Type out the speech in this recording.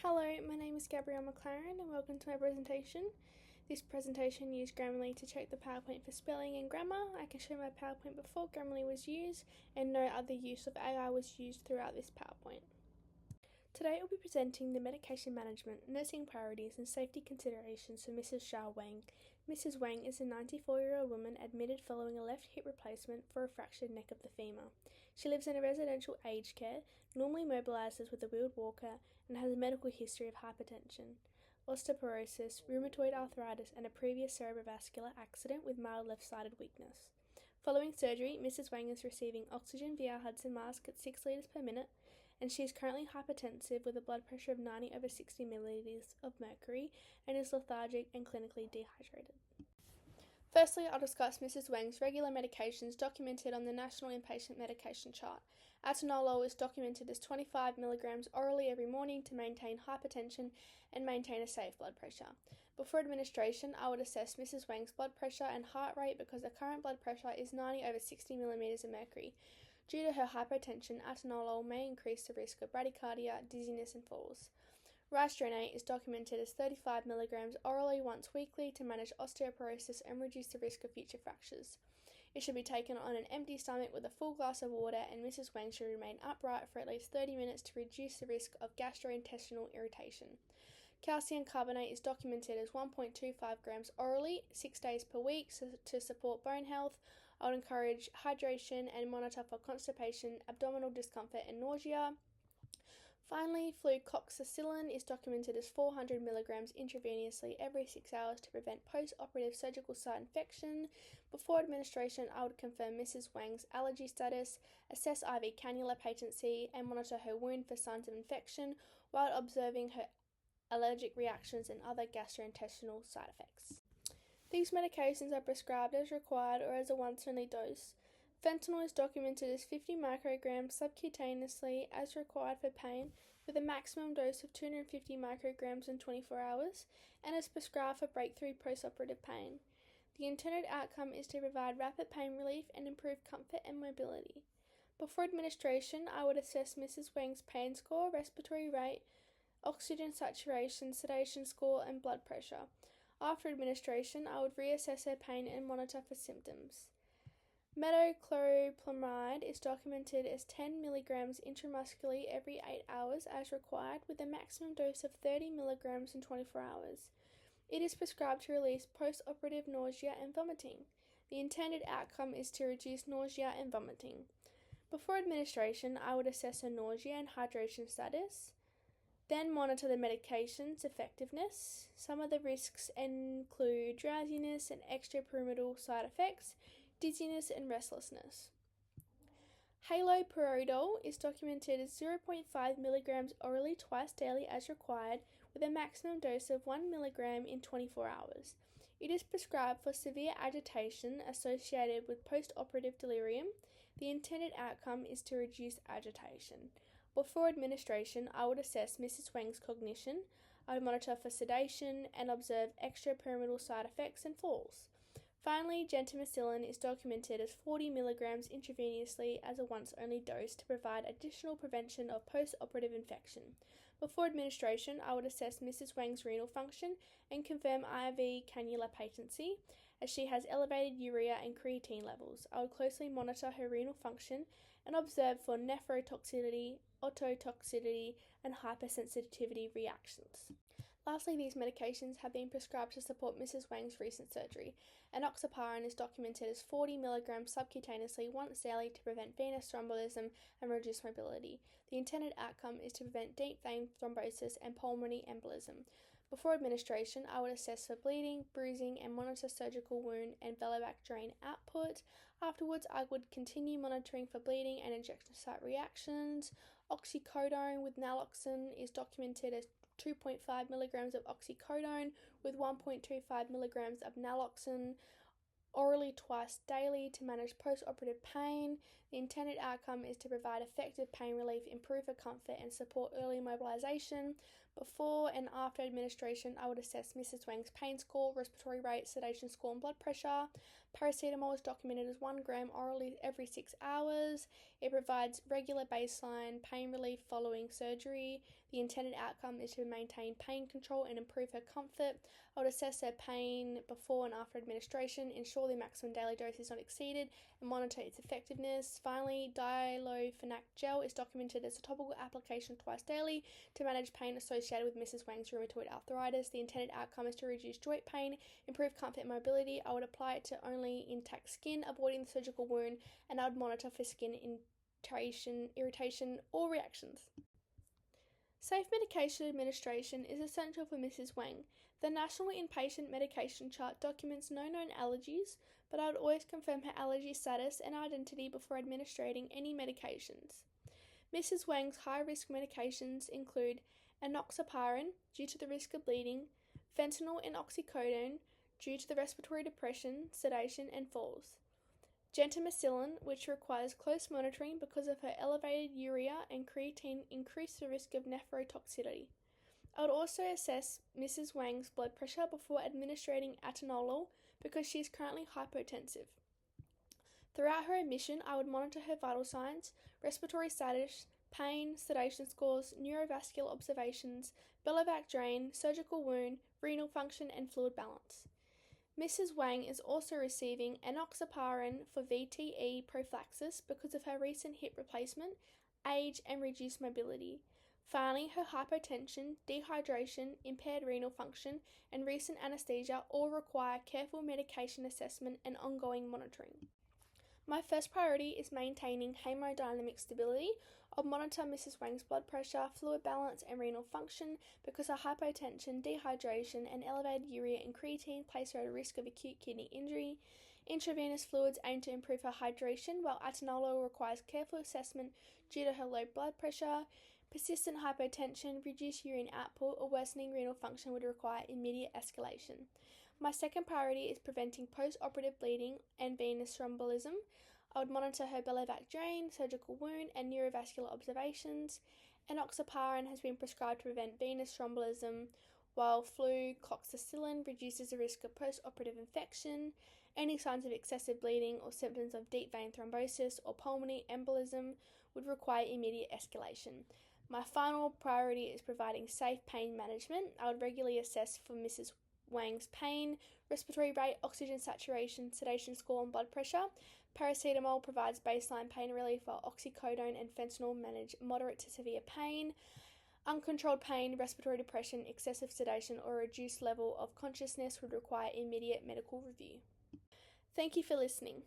Hello, my name is Gabrielle McLaren and welcome to my presentation. This presentation used Grammarly to check the PowerPoint for spelling and grammar. I can show my PowerPoint before Grammarly was used and no other use of AI was used throughout this PowerPoint. Today I'll be presenting the medication management, nursing priorities and safety considerations for Mrs. Shah Wang. Mrs. Wang is a 94-year-old woman admitted following a left hip replacement for a fractured neck of the femur. She lives in a residential aged care, normally mobilises with a wheeled walker and has a medical history of hypertension, osteoporosis, rheumatoid arthritis and a previous cerebrovascular accident with mild left-sided weakness. Following surgery, Mrs. Wang is receiving oxygen via Hudson mask at 6 litres per minute and she is currently hypertensive with a blood pressure of 90/60 millilitres of mercury and is lethargic and clinically dehydrated. Firstly, I'll discuss Mrs. Wang's regular medications documented on the National Inpatient Medication Chart. Atenolol is documented as 25 mg orally every morning to maintain hypertension and maintain a safe blood pressure. Before administration, I would assess Mrs. Wang's blood pressure and heart rate because the current blood pressure is 90/60 millimeters of mercury. Due to her hypertension, atenolol may increase the risk of bradycardia, dizziness and falls. Ristronate is documented as 35 mg orally once weekly to manage osteoporosis and reduce the risk of future fractures. It should be taken on an empty stomach with a full glass of water, and Mrs. Wang should remain upright for at least 30 minutes to reduce the risk of gastrointestinal irritation. Calcium carbonate is documented as 1.25 grams orally 6 days per week to support bone health. I would encourage hydration and monitor for constipation, abdominal discomfort and nausea. Finally, flucloxacillin is documented as 400 mg intravenously every 6 hours to prevent post-operative surgical site infection. Before administration, I would confirm Mrs. Wang's allergy status, assess IV cannula patency, and monitor her wound for signs of infection while observing her allergic reactions and other gastrointestinal side effects. These medications are prescribed as required or as a once-only dose. Fentanyl is documented as 50 micrograms subcutaneously as required for pain with a maximum dose of 250 micrograms in 24 hours and is prescribed for breakthrough postoperative pain. The intended outcome is to provide rapid pain relief and improve comfort and mobility. Before administration, I would assess Mrs. Wang's pain score, respiratory rate, oxygen saturation, sedation score and blood pressure. After administration, I would reassess her pain and monitor for symptoms. Metoclopramide is documented as 10 mg intramuscularly every 8 hours as required with a maximum dose of 30 mg in 24 hours. It is prescribed to release post-operative nausea and vomiting. The intended outcome is to reduce nausea and vomiting. Before administration, I would assess her nausea and hydration status. Then monitor the medication's effectiveness. Some of the risks include drowsiness and extrapyramidal side effects, dizziness and restlessness. Haloperidol is documented as 0.5 mg orally twice daily as required with a maximum dose of 1 mg in 24 hours. It is prescribed for severe agitation associated with post-operative delirium. The intended outcome is to reduce agitation. Before administration, I would assess Mrs. Wang's cognition. I would monitor for sedation and observe extrapyramidal side effects and falls. Finally, gentamicillin is documented as 40 mg intravenously as a once-only dose to provide additional prevention of post-operative infection. Before administration, I would assess Mrs. Wang's renal function and confirm IV cannula patency, as she has elevated urea and creatine levels. I would closely monitor her renal function and observe for nephrotoxicity, ototoxicity, and hypersensitivity reactions. Lastly, these medications have been prescribed to support Mrs. Wang's recent surgery. Enoxaparin is documented as 40 mg subcutaneously once daily to prevent venous thrombolism and reduce mobility. The intended outcome is to prevent deep vein thrombosis and pulmonary embolism. Before administration, I would assess for bleeding, bruising, and monitor surgical wound and velovac drain output. Afterwards, I would continue monitoring for bleeding and injection site reactions. Oxycodone with naloxone is documented as 2.5 mg of oxycodone with 1.25 mg of naloxone orally twice daily to manage post-operative pain. The intended outcome is to provide effective pain relief, improve her comfort, and support early mobilization. Before and after administration, I would assess Mrs. Wang's pain score, respiratory rate, sedation score, and blood pressure. Paracetamol is documented as 1 gram orally every 6 hours. It provides regular baseline pain relief following surgery. The intended outcome is to maintain pain control and improve her comfort. I would assess her pain before and after administration, ensure the maximum daily dose is not exceeded, and monitor its effectiveness. Finally, diclofenac gel is documented as a topical application twice daily to manage pain associated with Mrs. Wang's rheumatoid arthritis. The intended outcome is to reduce joint pain, improve comfort and mobility. I would apply it to only intact skin, avoiding the surgical wound, and I would monitor for skin irritation, or reactions. Safe medication administration is essential for Mrs. Wang. The National Inpatient Medication Chart documents no known allergies, but I would always confirm her allergy status and identity before administering any medications. Mrs. Wang's high-risk medications include enoxaparin, due to the risk of bleeding, fentanyl and oxycodone, due to the respiratory depression, sedation, and falls. Gentamicillin, which requires close monitoring because of her elevated urea and creatine increase the risk of nephrotoxicity. I would also assess Mrs. Wang's blood pressure before administering atenolol because she is currently hypotensive. Throughout her admission, I would monitor her vital signs, respiratory status, pain, sedation scores, neurovascular observations, Bellovac drain, surgical wound, renal function, and fluid balance. Mrs. Wang is also receiving enoxaparin for VTE prophylaxis because of her recent hip replacement, age, and reduced mobility. Finally, her hypotension, dehydration, impaired renal function, and recent anesthesia all require careful medication assessment and ongoing monitoring. My first priority is maintaining hemodynamic stability. I'll monitor Mrs. Wang's blood pressure, fluid balance, and renal function because her hypotension, dehydration, and elevated urea and creatine place her at a risk of acute kidney injury. Intravenous fluids aim to improve her hydration, while atenolol requires careful assessment due to her low blood pressure. Persistent hypotension, reduced urine output, or worsening renal function would require immediate escalation. My second priority is preventing post-operative bleeding and venous thrombolism. I would monitor her Bellovac drain, surgical wound, and neurovascular observations. Enoxaparin has been prescribed to prevent venous thrombolism, while flucloxacillin reduces the risk of post-operative infection. Any signs of excessive bleeding or symptoms of deep vein thrombosis or pulmonary embolism would require immediate escalation. My final priority is providing safe pain management. I would regularly assess for Mrs. Wang's pain, respiratory rate, oxygen saturation, sedation score, and blood pressure. Paracetamol provides baseline pain relief, while oxycodone and fentanyl manage moderate to severe pain. Uncontrolled pain, respiratory depression, excessive sedation, or a reduced level of consciousness would require immediate medical review. Thank you for listening.